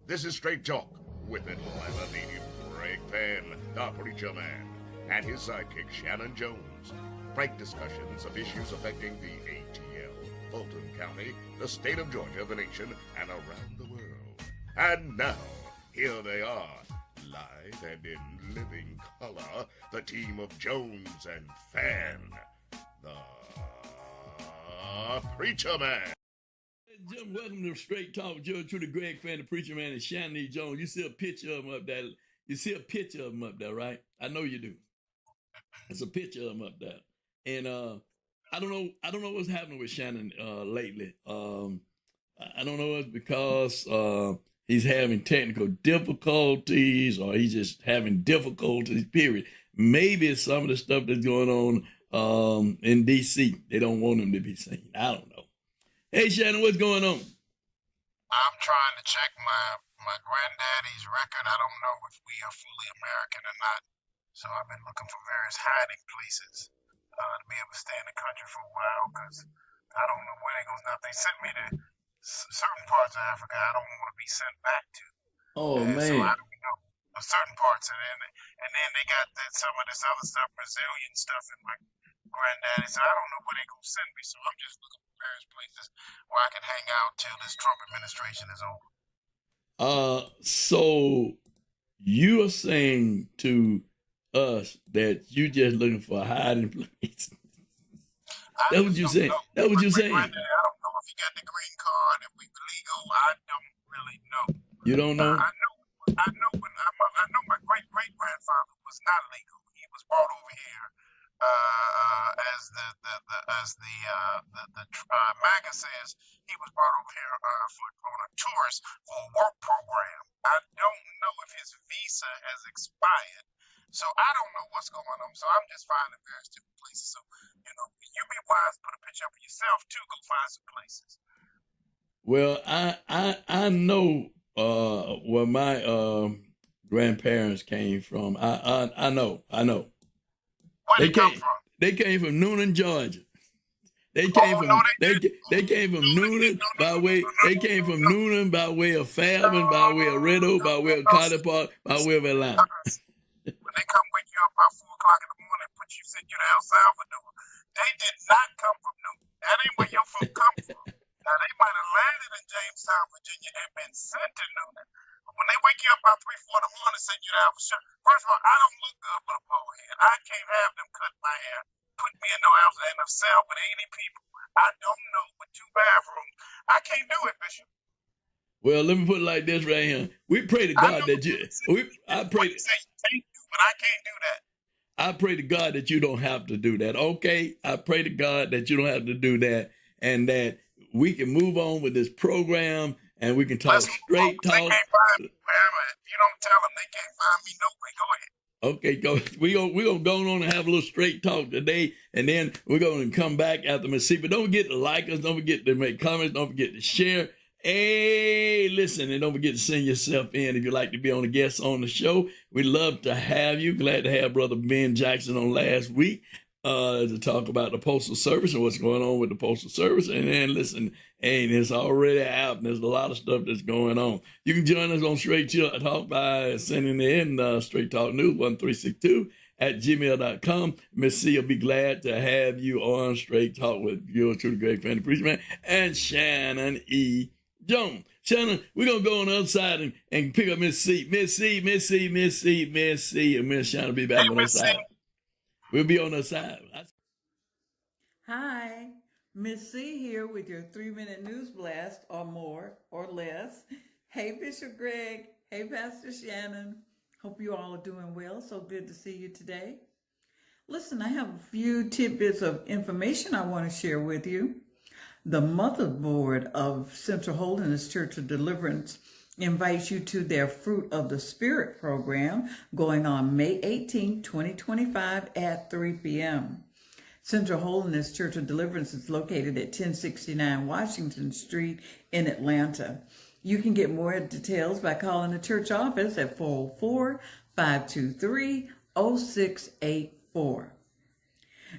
This is Straight Talk with Atlanta native Greg Fann, the Preacher Man, and his sidekick Shanan Jones. Frank discussions of issues affecting the ATL, Fulton County, the state of Georgia, the nation, and around the world. And now, here they are, live and in living color, the team of Jones and Fann, the Preacher Man. Jim, welcome to Straight Talk with George Trudy, Greg Fann, the Preacher Man, and Shanan Jones. You see a picture of him up there. You see a picture of him up there, right? I know you do. It's a picture of him up there. And I don't know what's happening with Shanan lately. I don't know if it's because he's having technical difficulties or he's just having difficulties, period. Maybe it's some of the stuff that's going on in DC. They don't want him to be seen. I don't know. Hey, Shanan, what's going on? I'm trying to check my granddaddy's record. I don't know if we are fully American or not. So I've been looking for various hiding places to be able to stay in the country for a while because I don't know where they go. Now, if they sent me to certain parts of Africa I don't want to be sent back to. Oh, So I man. don't know. Certain parts of it. And then they got some of this other stuff, Brazilian stuff in my granddaddy. So I don't know where they going to send me. So I'm just looking for various places where I can hang out till this Trump administration is over. So you are saying to us that you just looking for a hiding place. That's what you saying. That's what you saying. I don't know if he got the green card, if we legal. I don't really know. You don't know? I know my great grandfather was not legal. He was brought over here as the MAGA says he was brought over here on a tourist for a work program. I don't know if his visa has expired, so I don't know what's going on. So I'm just finding various different places. So you be wise, put a picture up of yourself too. Go find some places. Well, I know where my grandparents came from. I know. Where they come from? They came from Noonan, Georgia. They came from Noonan by way. They came from Noonan by way of Fann, by way of Red Oak, by way of Carter Park, by way of Atlanta. When they come wake you up about 4 o'clock in the morning and send you to El Salvador, they did not come from Noonan. That ain't where your folk come from. Now they might have landed in Jamestown, Virginia, and been sent to Noonan. But when they wake you up about 3, 4 in the morning and send you to Alpha, first of all, I don't look good with a bald head. I can't have them cut my hair, put me in a cell with 80 people. I don't know with 2 bathrooms. I can't do it, Bishop. Well, let me put it like this right here. We pray to God that you. I pray. You say you can't do, but I can't do that. I pray to God that you don't have to do that. Okay, I pray to God that you don't have to do that, and that we can move on with this program, and we can talk straight talk. They can't find me. If you don't tell them they can't find me, no way. Go ahead. Okay, we're gonna go on and have a little straight talk today, and then we're gonna come back after we see. But don't forget to like us, don't forget to make comments, don't forget to share. Hey, listen, and don't forget to send yourself in if you'd like to be on a guest on the show. We'd love to have you. Glad to have Brother Ben Jackson on last week to talk about the Postal Service and what's going on with the Postal Service. And then listen, hey, it's already out, and there's a lot of stuff that's going on. You can join us on Straight Talk by sending in Straight Talk News 1362 at gmail.com. Miss C will be glad to have you on Straight Talk with yours truly, Greg Fann, the Preacher Man, and Shanan E. Jones. Shanan, we're going to go on the other side and pick up Miss C. Miss C, and Miss Shanan will be back on the side. We'll be on the side. Hi, Miss C here with your 3-minute news blast or more or less. Hey, Bishop Greg. Hey, Pastor Shanan. Hope you all are doing well. So good to see you today. Listen, I have a few tidbits of information I want to share with you. The motherboard of Central Holiness Church of Deliverance invites you to their Fruit of the Spirit program going on May 18, 2025 at 3 p.m. Central Holiness Church of Deliverance is located at 1069 Washington Street in Atlanta. You can get more details by calling the church office at 404-523-0684.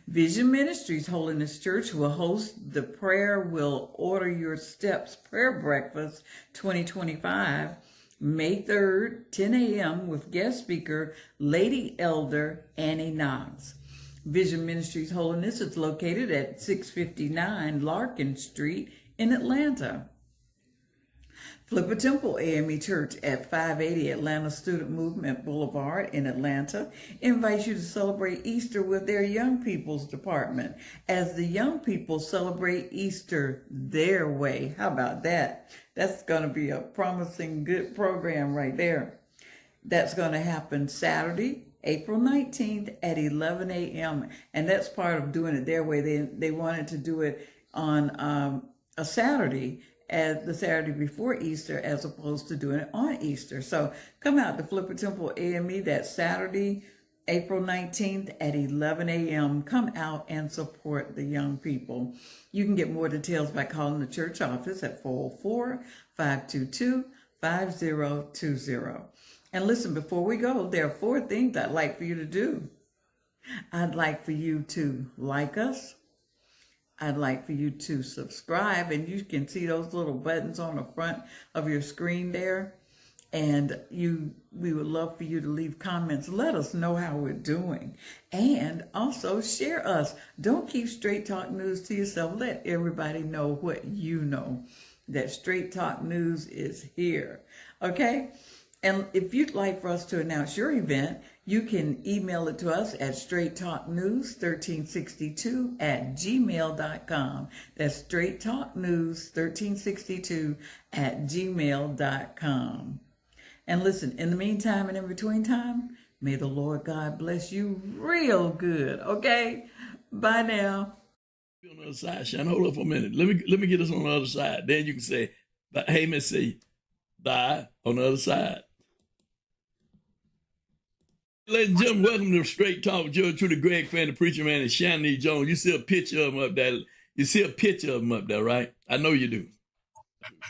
Vision Ministries Holiness Church will host the Prayer Will Order Your Steps Prayer Breakfast 2025 May 3rd, 10 a.m. with guest speaker Lady Elder Annie Knox. Vision Ministries Holiness is located at 659 Larkin Street in Atlanta. Flipper Temple AME Church at 580 Atlanta Student Movement Boulevard in Atlanta invites you to celebrate Easter with their Young People's Department as the young people celebrate Easter their way. How about that? That's going to be a promising, good program right there. That's going to happen Saturday, April 19th at 11 a.m. And that's part of doing it their way. They wanted to do it on a Saturday, as the Saturday before Easter, as opposed to doing it on Easter. So come out to Flipper Temple AME that Saturday, April 19th at 11 a.m. Come out and support the young people. You can get more details by calling the church office at 404-522-5020. And listen, before we go, there are 4 things I'd like for you to do. I'd like for you to like us. I'd like for you to subscribe, and you can see those little buttons on the front of your screen there. And we would love for you to leave comments. Let us know how we're doing. And also share us. Don't keep Straight Talk News to yourself. Let everybody know what you know, that Straight Talk News is here. Okay? And if you'd like for us to announce your event, you can email it to us at straighttalknews1362@gmail.com. That's straighttalknews1362@gmail.com. And listen, in the meantime and in between time, may the Lord God bless you real good, okay? Bye now. On the other side, Shanan, hold up for a minute. Let me get us on the other side. Then you can say, hey, Miss C, bye on the other side. Ladies and gentlemen, welcome to Straight Talk with Judge Trudy, Greg Fann, the preacher man, and Shanan E. Jones. You see a picture of him up there. You see a picture of him up there, right? I know you do.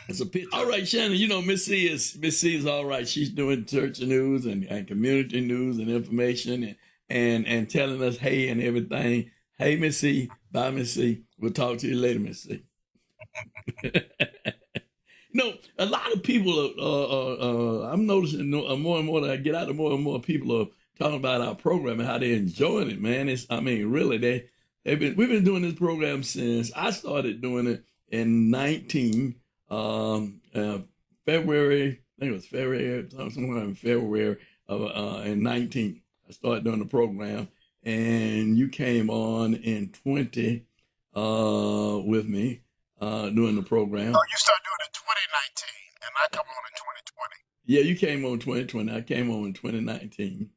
It's a picture. All right, Shanan, you know Miss C is all right. She's doing church news and community news and information and telling us hey and everything. Hey, Miss C. Bye, Miss C. We'll talk to you later, Miss C. A lot of people I'm noticing more and more that I get out, more and more people are talking about our program and how they're enjoying it, man. Really, we've been doing this program since I started doing it in February. I think it was February, somewhere in February in 19. I started doing the program, and you came on in 20 with me doing the program. Oh, you started doing it in 2019, and I come on in 2020. Yeah, you came on 2020. I came on in 2019.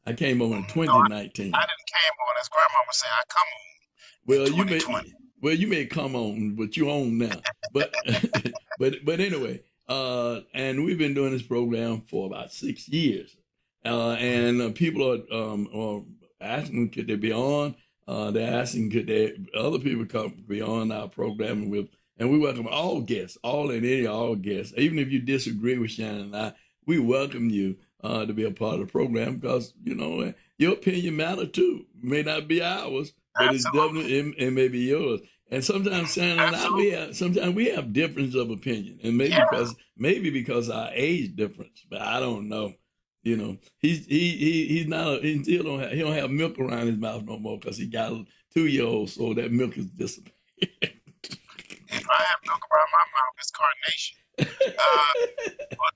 I came on in 2019. No, I didn't came on, as grandmama said, I come on. You may come on, but you on now. But but anyway, and we've been doing this program for about 6 years, and people are asking could they be on. They're asking could other people come be on our program and we welcome all guests, all guests. Even if you disagree with Shanan and I, we welcome you to be a part of the program because your opinion matters too. It may not be ours, but Absolutely. It's definitely it may be yours. And sometimes Shanan and I we have difference of opinion, and maybe because our age difference, but I don't know. He's not he don't have milk around his mouth no more because he got a 2-year-old, so that milk is disappeared. If I have milk around my mouth, it's carnation. But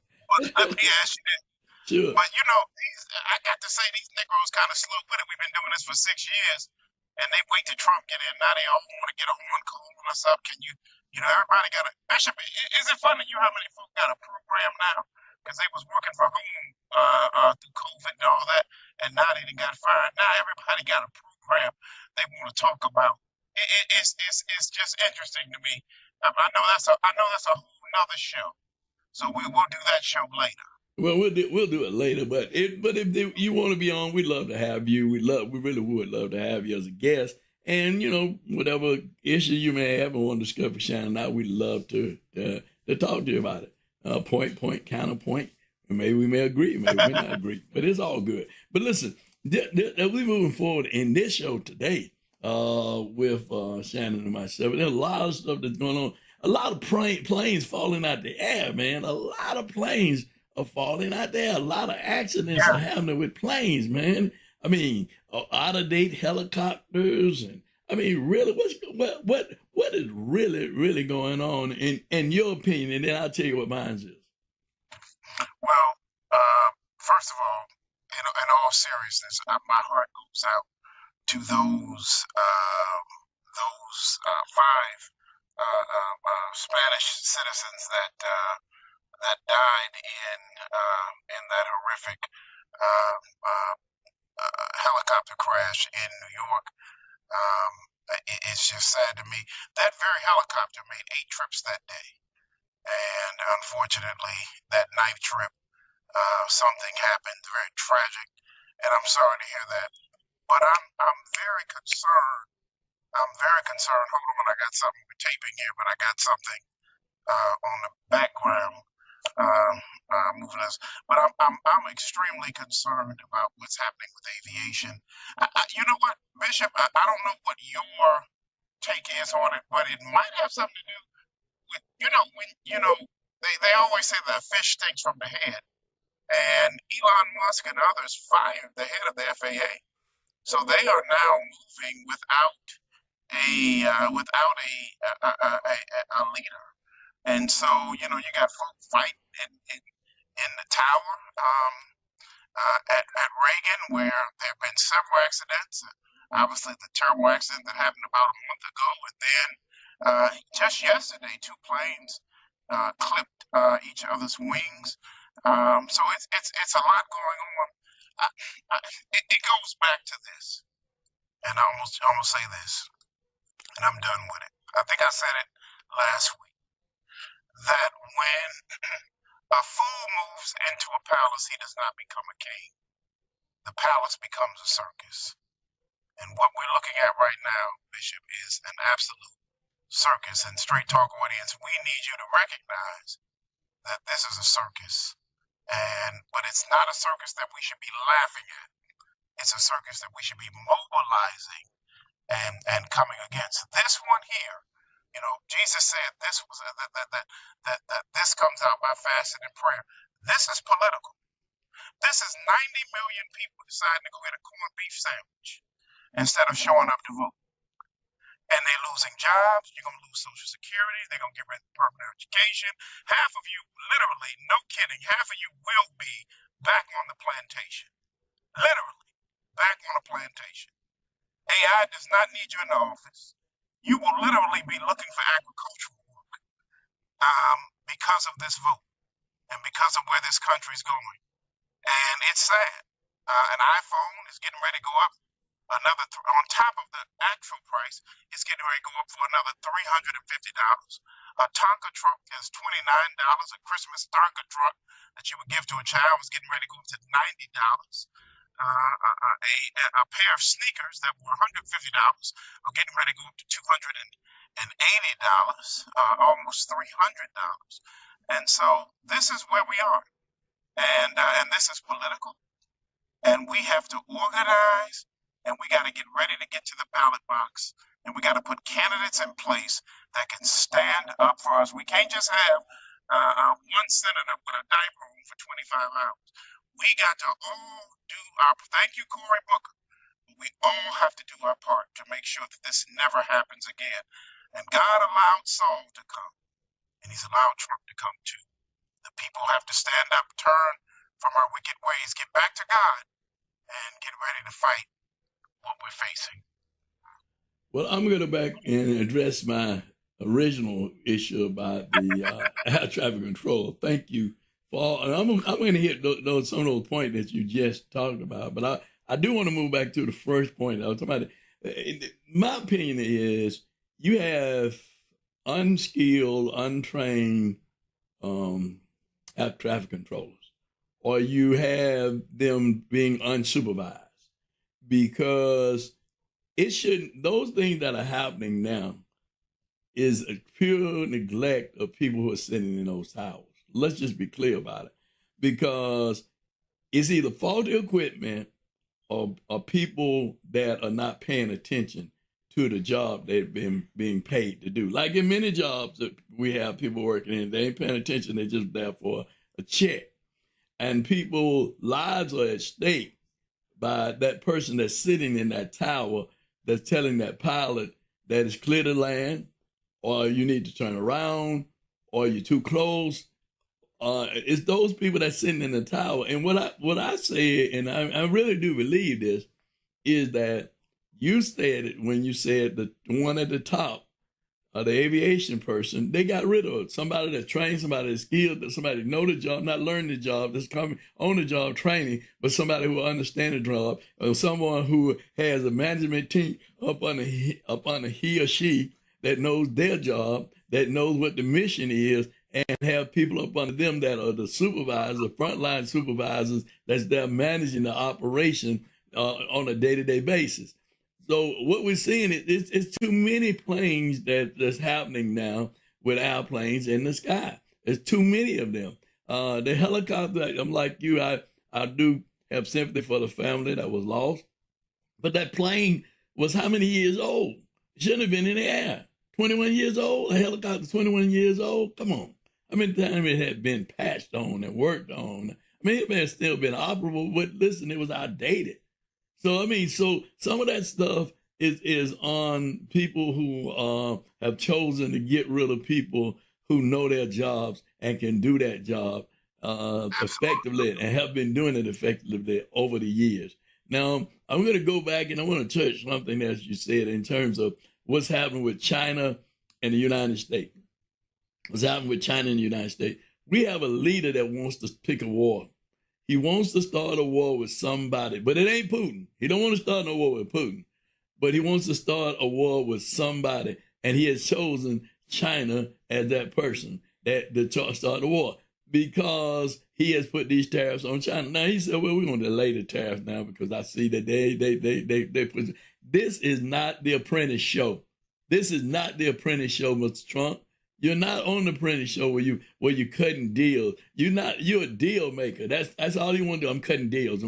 let me ask you this. Sure. But I got to say these Negroes kind of slow with it. We've been doing this for 6 years, and they wait till Trump get in. Now they all want to get a horn call on us up. Can everybody got a Bishop? Is it funny how many folk got a program now? Because they was working from home through COVID and all that, and now they done got fired. Now everybody got a program they want to talk about. It's just interesting to me. I know that's a whole nother show. So we will do that show later. Well, we'll do it later, but if you want to be on, we'd love to have you. We really would love to have you as a guest. And whatever issue you may have and want to discuss with Shanan and I, we'd love to talk to you about it. Point, counterpoint. Maybe we may agree, maybe we may not agree, but it's all good. But listen, we're moving forward in this show today with Shanan and myself. There's a lot of stuff that's going on. A lot of planes falling out the air, man. A lot of planes are falling out there. A lot of accidents Yeah. are happening with planes, man. I mean, out of date helicopters, and I mean, really, what is really going on in your opinion? And then I'll tell you what mine is. Well, first of all, in all seriousness, my heart goes out to those five Spanish citizens that died in that horrific uh, uh, helicopter crash in New York. Um, it's just sad to me. That very helicopter made 8 trips that day, and unfortunately, that ninth trip, something happened very tragic, and I'm sorry to hear that. But I'm very concerned. I'm very concerned. Hold on, I got something we're taping here, but I got something on the background moving us. But I'm extremely concerned about what's happening with aviation. You know what, Bishop? I don't know what your take is on it, but it might have something to do with when they always say that fish stinks from the head, and Elon Musk and others fired the head of the FAA, so they are now moving without a leader. And so, you got folk fighting in the tower at Reagan, where there have been several accidents. Obviously, the terrible accident that happened about a month ago, and then just yesterday, 2 planes clipped each other's wings. So it's a lot going on. I, it goes back to this, and I'm gonna say this, and I'm done with it. I think I said it last week that when a fool moves into a palace, he does not become a king. The palace becomes a circus. And what we're looking at right now, Bishop, is an absolute circus. And Straight Talk audience, we need you to recognize that this is a circus. But it's not a circus that we should be laughing at. It's a circus that we should be mobilizing and coming against. This one here, Jesus said this was that this comes out by fasting and prayer. This is political. This is 90 million people deciding to go get a corned beef sandwich instead of showing up to vote. And they're losing jobs. You're going to lose Social Security. They're going to get rid of permanent education. Half of you, literally, no kidding, half of you will be back on the plantation. Literally, back on a plantation. AI does not need you in the office. You will literally be looking for agricultural work because of this vote and because of where this country is going. And it's sad. An iPhone is getting ready to go up on top of the actual price, it's getting ready to go up for another $350. A Tonka truck is $29. A Christmas Tonka truck that you would give to a child was getting ready to go up to $90. A pair of sneakers that were $150 are getting ready to go up to $280, almost $300. And so this is where we are, and this is political, and we have to organize, and we got to get ready to get to the ballot box, and we got to put candidates in place that can stand up for us. We can't just have one senator with a diaper room for 25 hours. We got to all do thank you, Cory Booker. We all have to do our part to make sure that this never happens again. And God allowed Saul to come, and he's allowed Trump to come too. The people have to stand up, turn from our wicked ways, get back to God, and get ready to fight what we're facing. Well, I'm going to go back and address my original issue about the air traffic control. Thank you for all. And I'm going to hit some of those points that you just talked about. But I do want to move back to the first point I was talking about. My opinion is you have unskilled, untrained air traffic controllers, or you have them being unsupervised, because it shouldn't, those things that are happening now is a pure neglect of people who are sitting in those towers. Let's just be clear about it, because it's either faulty equipment or people that are not paying attention to the job they've been being paid to do. Like in many jobs that we have people working in, they ain't paying attention, they're just there for a check. and people lives are at stake by that person that's sitting in that tower that's telling that pilot that it's clear to land, or you need to turn around, or you're too close. It's those people that's sitting in the tower. And what I say, and I really do believe this, is that you said it when you said the one at the top, the aviation person, they got rid of it. Somebody that's trained, somebody that's skilled, somebody that know the job, not learn the job, that's coming on the job training, but somebody who understand the job, or someone who has a management team up on he or she that knows their job, that knows what the mission is, and have people up under them that are the supervisors, the frontline supervisors that's there managing the operation on a day-to-day basis. So what we're seeing is it's too many planes that's happening now with airplanes in the sky. There's too many of them. The helicopter, I'm like you, I do have sympathy for the family that was lost. But that plane was how many years old? It shouldn't have been in the air. 21 years old? A helicopter 21 years old? Come on. How many times it had been patched on and worked on? I mean, it may have still been operable, but listen, it was outdated. So, I mean, so some of that stuff is on people who have chosen to get rid of people who know their jobs and can do that job effectively and have been doing it effectively over the years. Now, I'm going to go back and I want to touch something that you said in terms of what's happening with China and the United States. What's happening with China and the United States. We have a leader that wants to pick a war. He wants to start a war with somebody, but it ain't Putin. He don't want to start no war with Putin, but he wants to start a war with somebody, and he has chosen China as that person that to start the war because he has put these tariffs on China. Now he said, "Well, we're going to delay the tariffs now because I see that they put." This is not the Apprentice show. This is not the Apprentice show, Mr. Trump. You're not on the Apprentice show where you cutting deals. You're a deal maker. That's all you want to do. I'm cutting deals.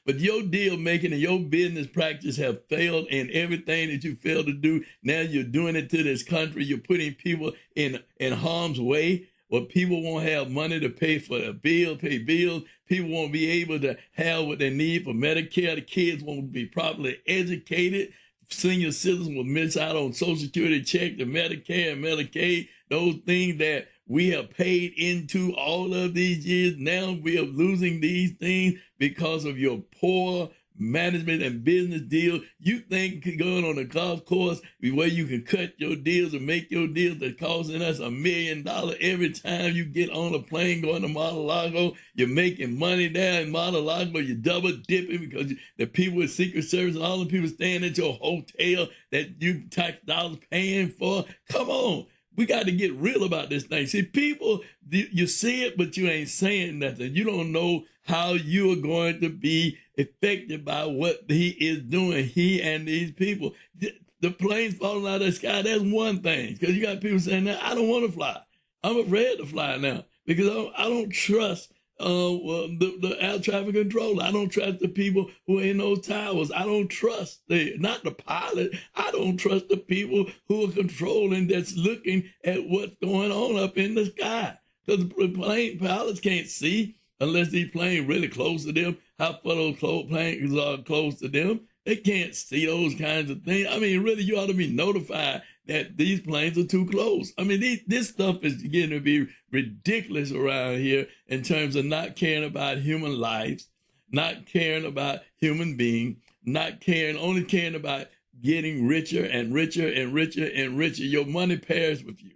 But your deal making and your business practice have failed in everything that you failed to do. Now you're doing it to this country. You're putting people in harm's way where people won't have money to pay for the pay bills. People won't be able to have what they need for Medicare. The kids won't be properly educated. Senior citizens will miss out on Social Security check, the Medicare and Medicaid, those things that we have paid into all of these years. Now we are losing these things because of your poor management and business deal. You think going on a golf course where you can cut your deals and make your deals that's costing us $1 million every time you get on a plane going to Mar-a-Lago, you're making money there in Mar-a-Lago, you're double dipping because the people with Secret Service and all the people staying at your hotel that you tax dollars paying for. Come on. We got to get real about this thing. See, people, you see it, but you ain't saying nothing. You don't know how you are going to be affected by what he is doing, he and these people. The planes falling out of the sky, that's one thing. Because you got people saying, now, I don't want to fly. I'm afraid to fly now because I don't trust the air traffic controller. I don't trust the people who are in those towers. I don't trust not the pilot. I don't trust the people who are controlling that's looking at what's going on up in the sky. Because the plane pilots can't see unless these planes really close to them. How far those planes are close to them. They can't see those kinds of things. I mean, really, you ought to be notified that these planes are too close. I mean, this stuff is getting to be ridiculous around here in terms of not caring about human lives, not caring about human beings, only caring about getting richer and richer and richer and richer. Your money pairs with you.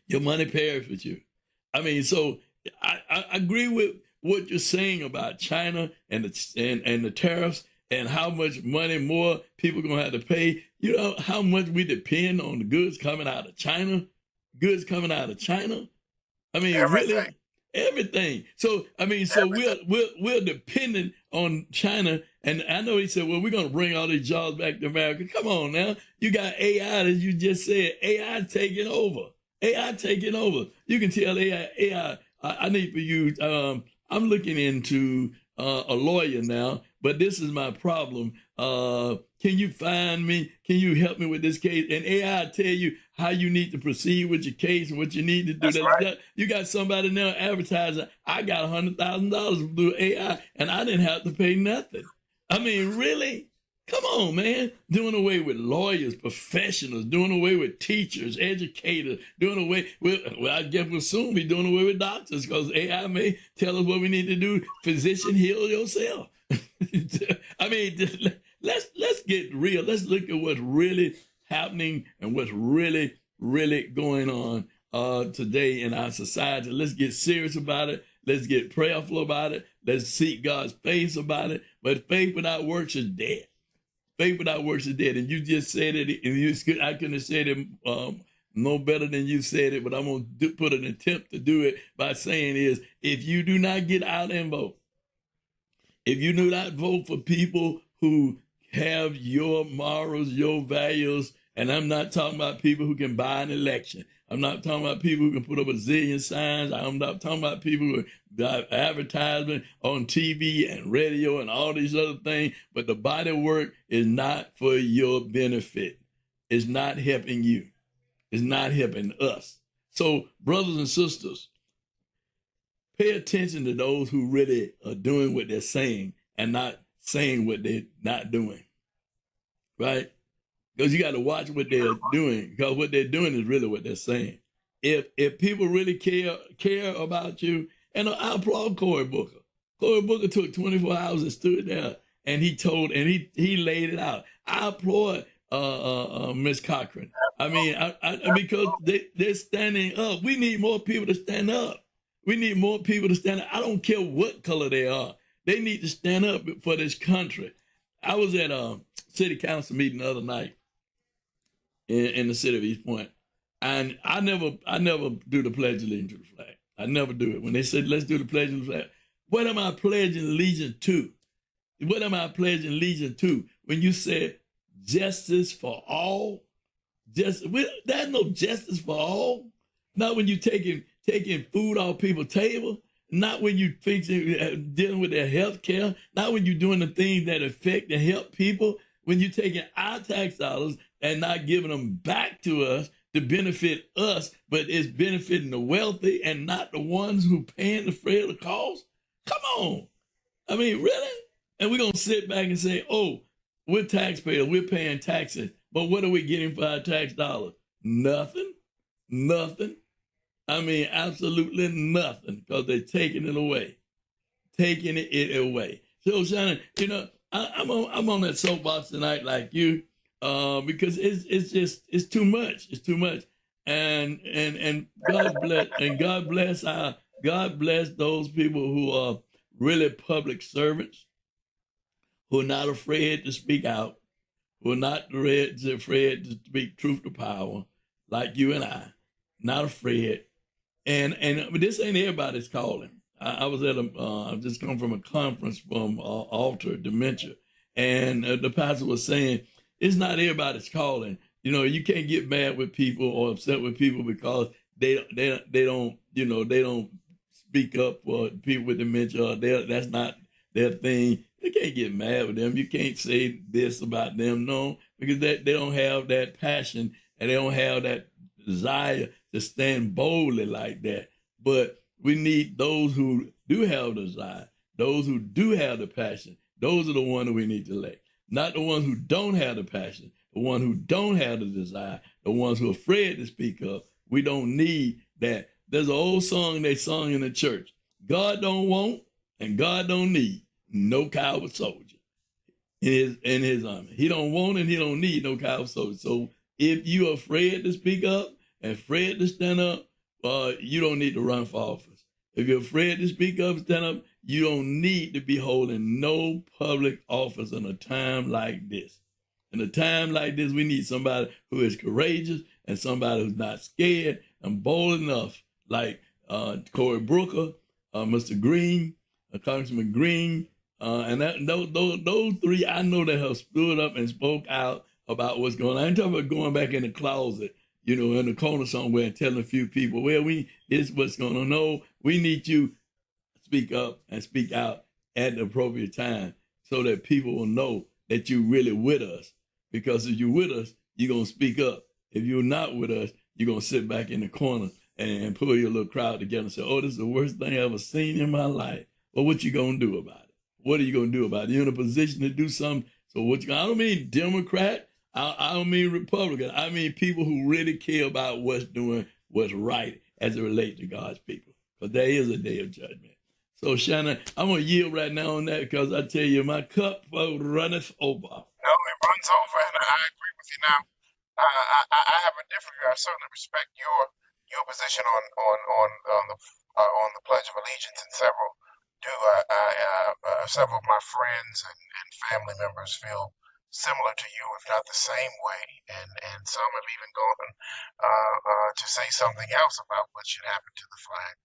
Your money pairs with you. I mean, so I agree with what you're saying about China and the tariffs and how much money more people are going to have to pay. You know how much we depend on the goods coming out of China? I mean, Everything. really, everything. So, I mean, so we're dependent on China. And I know he said, well, we're going to bring all these jobs back to America. Come on now. You got AI, as you just said, AI taking over. You can tell AI, I need for you, I'm looking into a lawyer now but this is my problem. Can you find me? Can you help me with this case? And AI tell you how you need to proceed with your case and what you need to do. That's right. You got somebody now advertising, I got $100,000 through AI and I didn't have to pay nothing. I mean, really? Come on, man. Doing away with lawyers, professionals, doing away with teachers, educators, doing away with, well, I guess we'll soon be doing away with doctors because AI may tell us what we need to do. Physician, heal yourself. I mean, let's get real. Let's look at what's really happening and what's really, really going on today in our society. Let's get serious about it. Let's get prayerful about it. Let's seek God's face about it. But faith without works is dead. Faith without works is dead. And you just said it. And I couldn't have said it no better than you said it. But I'm going to put an attempt to do it by saying is, if you do not get out and vote, if you do not vote for people who have your morals, your values, and I'm not talking about people who can buy an election. I'm not talking about people who can put up a zillion signs. I'm not talking about people who got advertisement on TV and radio and all these other things. But the body work is not for your benefit. It's not helping you. It's not helping us. So, brothers and sisters, pay attention to those who really are doing what they're saying and not saying what they're not doing, right? Because you got to watch what they're doing, because what they're doing is really what they're saying. If people really care about you, and I applaud Cory Booker. Cory Booker took 24 hours and stood there, and he laid it out. I applaud Miss Cochran. I mean, because they're standing up. We need more people to stand up. We need more people to stand up. I don't care what color they are. They need to stand up for this country. I was at a city council meeting the other night in the city of East Point, and I never do the pledge of allegiance to the flag. I never do it. When they said, let's do the pledge of the flag, what am I pledging allegiance to? What am I pledging allegiance to? When you said justice for all, there's no justice for all. Not when you taking food off people's table. Not when you dealing with their health care. Not when you're doing the things that affect and help people. When you're taking our tax dollars and not giving them back to us to benefit us, but it's benefiting the wealthy and not the ones who paying the freight of the cost. Come on. I mean, really? And we're going to sit back and say, oh, we're taxpayers, we're paying taxes, but what are we getting for our tax dollars? Nothing. I mean, absolutely nothing, because they're taking it away. So, Shanan, you know, I'm on that soapbox tonight, like you, because it's too much. It's too much, and God bless those people who are really public servants, who are not afraid to speak out, who are not afraid to speak truth to power, like you and I, not afraid. And this ain't everybody's calling. I was at I just come from a conference from Alter Dementia, and the pastor was saying it's not everybody's calling. You know, you can't get mad with people or upset with people because they don't speak up for people with dementia. That's not their thing. You can't get mad with them. You can't say this about them, no, because they don't have that passion and they don't have that desire to stand boldly like that. But we need those who do have the desire, those who do have the passion. Those are the ones that we need to elect. Not the ones who don't have the passion, the ones who don't have the desire, the ones who are afraid to speak up. We don't need that. There's an old song they sung in the church. God don't want and God don't need no coward soldier in his army. He don't want and he don't need no coward soldier. So if you're afraid to speak up and afraid to stand up, you don't need to run for office. If you're afraid to speak up and stand up, you don't need to be holding no public office in a time like this. In a time like this, we need somebody who is courageous and somebody who's not scared and bold enough, like Cory Booker, Mr. Green, Congressman Green, and those three I know that have stood up and spoke out about what's going on. I ain't talking about going back in the closet, you know, in the corner somewhere and telling a few people, well, this is what's going on. No, we need you to speak up and speak out at the appropriate time so that people will know that you're really with us. Because if you're with us, you're going to speak up. If you're not with us, you're going to sit back in the corner and pull your little crowd together and say, oh, this is the worst thing I ever seen in my life. Well, what you going to do about it? What are you going to do about it? You're in a position to do something. So I don't mean Democrat. I don't mean Republican. I mean people who really care about what's right as it relates to God's people. Because there is a day of judgment. So, Shanan, I'm going to yield right now on that because I tell you, my cup runneth over. No, it runs over, and I agree with you. Now, I have a different view. I certainly respect your position on the Pledge of Allegiance, and several do. Several of my friends and family members feel similar to you, if not the same way, and some have even gone to say something else about what should happen to the flag.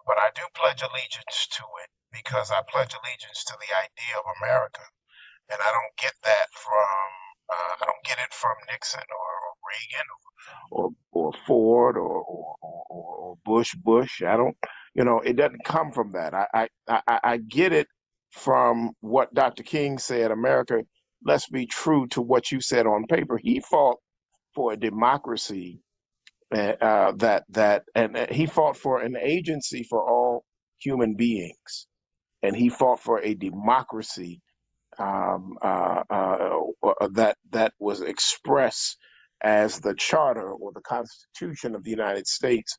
But I do pledge allegiance to it because I pledge allegiance to the idea of America, and I don't get that from I don't get it from Nixon or Reagan or Ford or Bush. I don't, it doesn't come from that. I get it from what Dr. King said. America, let's be true to what you said on paper. He fought for a democracy and he fought for an agency for all human beings, and he fought for a democracy that was expressed as the charter or the Constitution of the United States,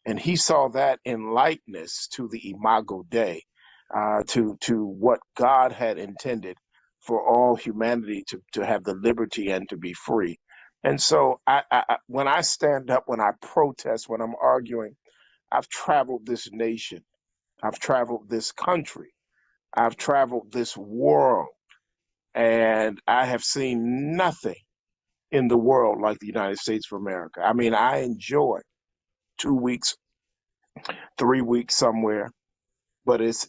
and he saw that in likeness to the Imago Dei, to what God had intended for all humanity to have the liberty and to be free. And so when I stand up, when I protest, when I'm arguing, I've traveled this nation, I've traveled this country, I've traveled this world, and I have seen nothing in the world like the United States of America. I mean, I enjoy 2 weeks, 3 weeks somewhere, but it's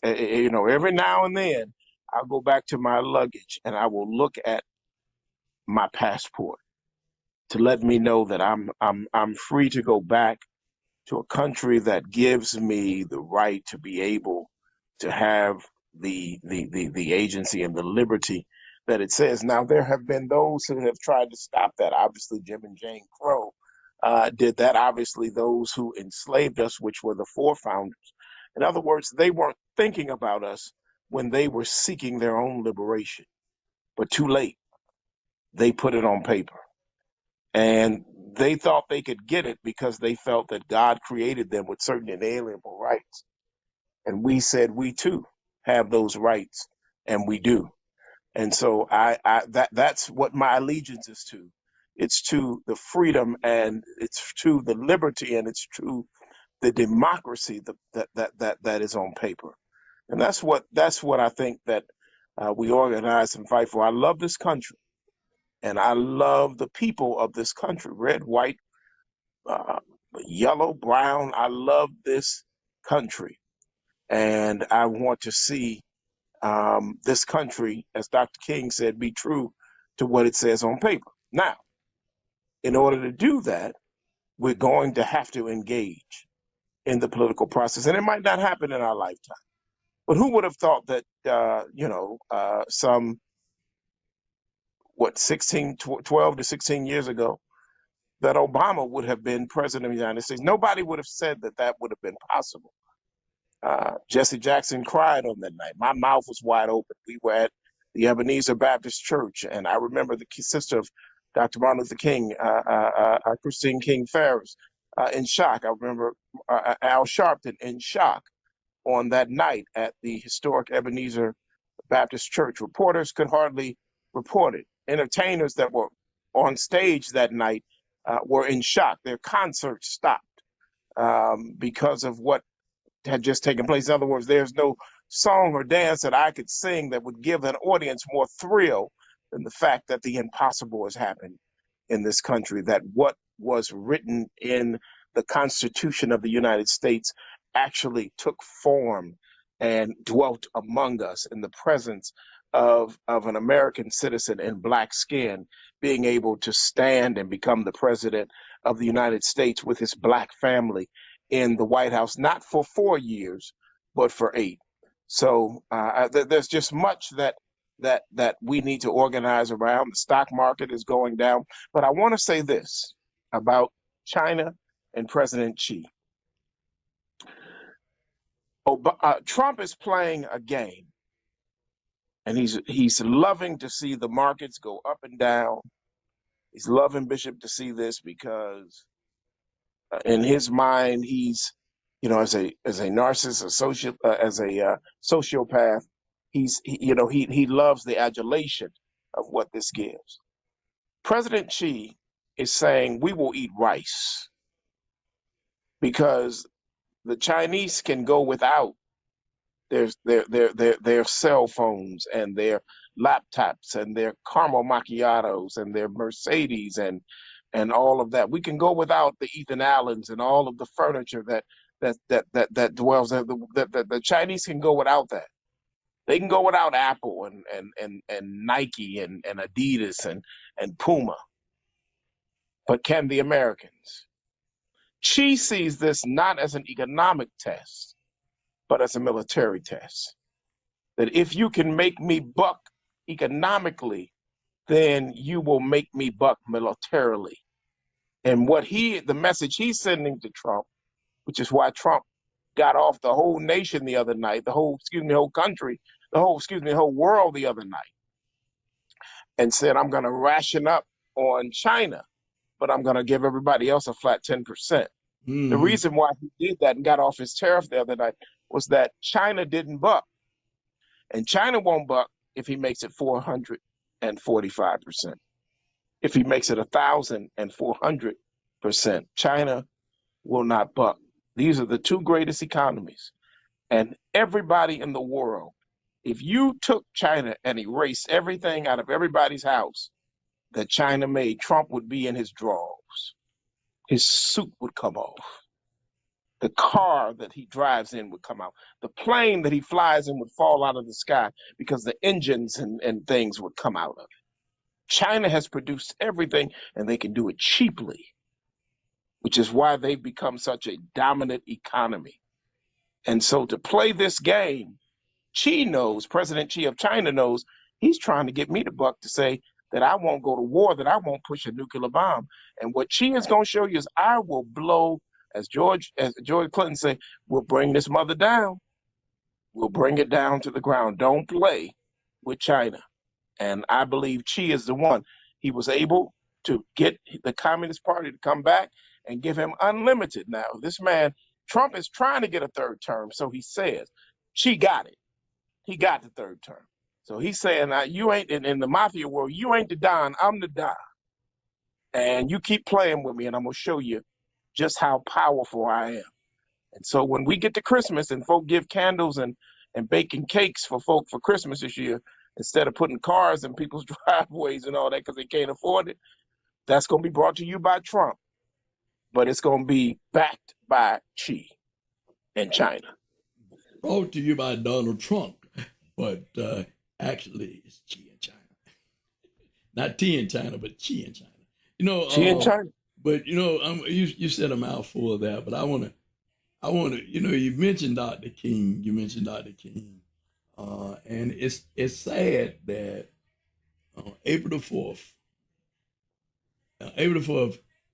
every now and then I'll go back to my luggage and I will look at my passport to let me know that I'm free to go back to a country that gives me the right to be able to have the agency and the liberty that it says. Now, there have been those who have tried to stop that. Obviously, Jim and Jane Crow did that. Obviously, those who enslaved us, which were the forefounders. In other words, they weren't thinking about us when they were seeking their own liberation. But too late, they put it on paper. And they thought they could get it because they felt that God created them with certain inalienable rights. And we said we too have those rights, and we do. And so that's what my allegiance is to. It's to the freedom, and it's to the liberty, and it's to the democracy that is on paper. And that's what I think that we organize and fight for. I love this country, and I love the people of this country, red, white, yellow, brown. I love this country, and I want to see this country, as Dr. King said, be true to what it says on paper. Now, in order to do that, we're going to have to engage in the political process, and it might not happen in our lifetime. But who would have thought that, some, 12 to 16 years ago, that Obama would have been president of the United States? Nobody would have said that that would have been possible. Jesse Jackson cried on that night. My mouth was wide open. We were at the Ebenezer Baptist Church, and I remember the sister of Dr. Martin Luther King, Christine King Ferris, in shock. I remember Al Sharpton in shock on that night at the historic Ebenezer Baptist Church. Reporters could hardly report it. Entertainers that were on stage that night were in shock. Their concerts stopped because of what had just taken place. In other words, there's no song or dance that I could sing that would give an audience more thrill than the fact that the impossible has happened in this country, that what was written in the Constitution of the United States actually took form and dwelt among us in the presence of an American citizen in black skin being able to stand and become the president of the United States with his black family in the White House, not for 4 years, but for 8. So there's just much that we need to organize around. The stock market is going down, but I want to say this about China and President Xi. Trump is playing a game, and he's loving to see the markets go up and down. He's loving Bishop to see this because in his mind, he's, as a narcissist, as a sociopath, he loves the adulation of what this gives. President Xi is saying we will eat rice because the Chinese can go without their cell phones and their laptops and their caramel macchiatos and their Mercedes and all of that. We can go without the Ethan Allens and all of the furniture that dwells there. The Chinese can go without that. They can go without Apple and Nike and Adidas and Puma. But can the Americans? She sees this not as an economic test, but as a military test. That if you can make me buck economically, then you will make me buck militarily. And the message he's sending to Trump, which is why Trump got off the whole nation the other night, the whole country, the whole world the other night, and said, I'm going to ration up on China, but I'm going to give everybody else a flat 10%. Mm-hmm. The reason why he did that and got off his tariff the other night was that China didn't buck. And China won't buck if he makes it 445%. If he makes it 1,400%, China will not buck. These are the two greatest economies. And everybody in the world, if you took China and erased everything out of everybody's house that China made, Trump would be in his drawers. His suit would come off. The car that he drives in would come out. The plane that he flies in would fall out of the sky because the engines and things would come out of it. China has produced everything, and they can do it cheaply, which is why they've become such a dominant economy. And so to play this game, President Xi of China knows he's trying to get me to buck to say that I won't go to war, that I won't push a nuclear bomb. And what Xi is going to show you is I will blow, as George Clinton said, we'll bring this mother down. We'll bring it down to the ground. Don't play with China. And I believe Xi is the one. He was able to get the Communist Party to come back and give him unlimited. Now, this man, Trump is trying to get a third term, so he says. Xi got it. He got the third term. So he's saying, you ain't, in the mafia world, you ain't the Don, I'm the Don. And you keep playing with me, and I'm going to show you just how powerful I am. And so when we get to Christmas and folk give candles and baking cakes for folk for Christmas this year, instead of putting cars in people's driveways and all that because they can't afford it, that's going to be brought to you by Trump. But it's going to be backed by Xi and China. Brought to you by Donald Trump, but actually it's Xi and China. Not T in China, but Xi in China. Xi in China. But you said a mouthful of that, but I want to, you mentioned Dr. King. And it's sad that April the 4th,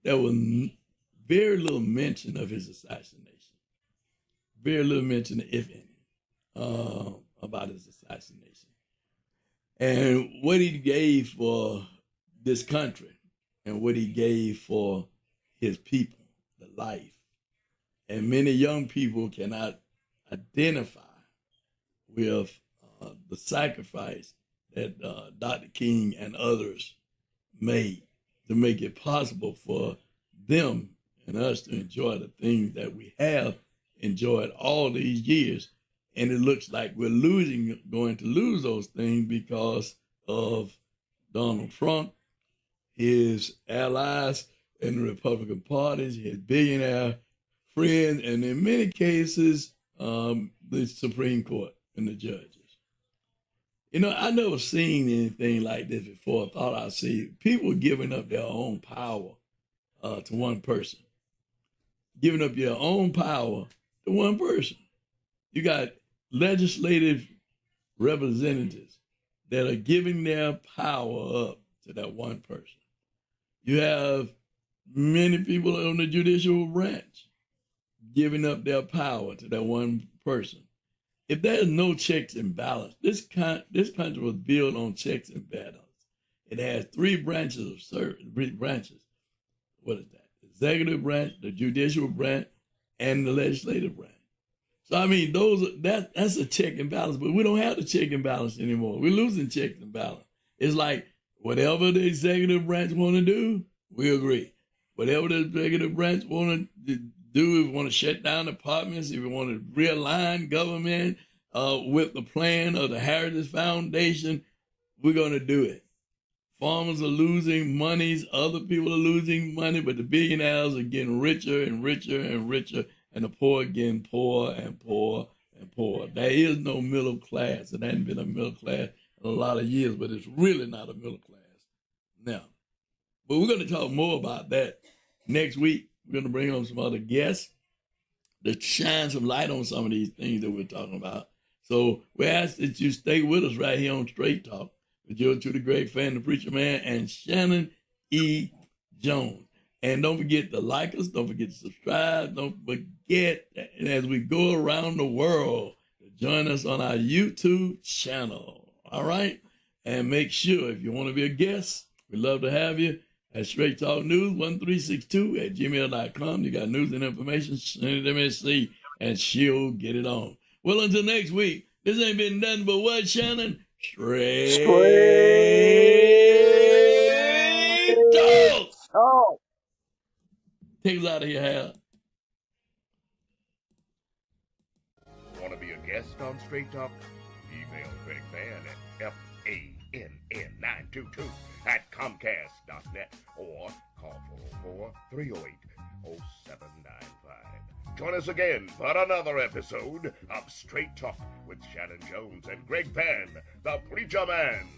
there was very little mention of his assassination. Very little mention, if any, about his assassination. And what he gave for this country and what he gave for his people, the life. And many young people cannot identify with the sacrifice that Dr. King and others made to make it possible for them and us to enjoy the things that we have enjoyed all these years. And it looks like we're going to lose those things because of Donald Trump, his allies in the Republican Party, his billionaire friends, and in many cases, the Supreme Court and the judges. I never seen anything like this before. I thought I'd see people giving up their own power to one person. Giving up your own power to one person. You got legislative representatives that are giving their power up to that one person. You have many people on the judicial branch giving up their power to that one person. If there's no checks and balance, this country was built on checks and balance. It has three branches of service, three branches. What is that? The executive branch, the judicial branch, and the legislative branch. So I mean, that's a check and balance, but we don't have the check and balance anymore. We're losing checks and balance. It's like whatever the executive branch want to do, we agree. Whatever the executive branch want to do, if we want to shut down departments, if we want to realign government with the plan of the Heritage Foundation, we're going to do it. Farmers are losing monies, other people are losing money, but the billionaires are getting richer and richer and richer, and the poor are getting poorer and poorer and poorer. There is no middle class. It hasn't been a middle class in a lot of years, but it's really not a middle class now. But we're going to talk more about that next week. We're going to bring on some other guests to shine some light on some of these things that we're talking about. So we ask that you stay with us right here on Straight Talk with yours truly, Greg Fann, the Preacher Man, and Shanan E. Jones. And don't forget to like us. Don't forget to subscribe. Don't forget, as we go around the world, to join us on our YouTube channel. All right? And make sure, if you want to be a guest, we'd love to have you at Straight Talk News 1362 at gmail.com. You got news and information, send it to MSC, and she'll get it on. Well, until next week, this ain't been nothing but what, Shanan? Straight Talk! Oh. Take us out of here, Hal. Want to be a guest on Straight Talk? Email Greg Fann at FANN922 at Comcast.net or call 404-308-0795. Join us again for another episode of Straight Talk with Shanan Jones and Greg Fann, the Preacher Man.